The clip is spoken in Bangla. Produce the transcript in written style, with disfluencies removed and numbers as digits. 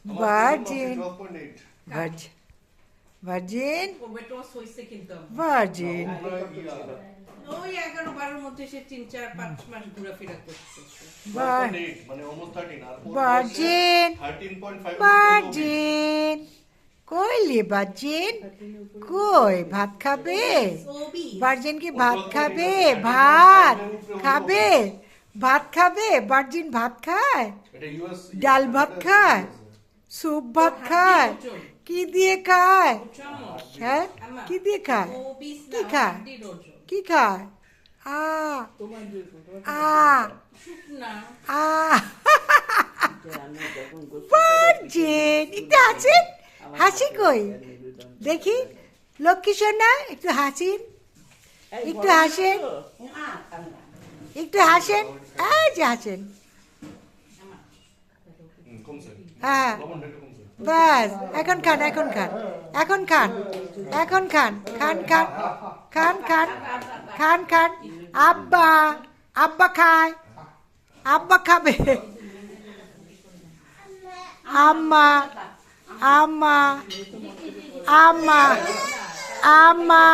ভার্জিন ভার্জিন ভার্জিন ভার্জিন ওই 11-12 মধ্যে সে 3-4-5 মাস ঘোরাফেরা করছে। ভার্জিন ভার্জিন কইলি ভার্জিন কই ভাত খাবে ভার্জিন কি ভাত খাবে ভাত খাবে ভাত খাবে ভার্জিন ভাত খায় ডাল ভাত খায় স্যুপ ভাত খায় কি দিয়ে খায় হ্যাঁ কি দিয়ে খায় কি খায় কি খায় আ আ আ ভার্জিন একটু হাসেন হাসি কই দেখি লক্ষ্মী সোনা একটু হাসিন একটু হাসেন একটু হাসেন এই যে হাসেন হ্যাঁ বাস এখন খান এখন খান এখন খান এখন খান খান খান খান খান খান খান আব্বা আব্বা খায় আব্বা খাবে আম্মা আম্মা আম্মা আম্মা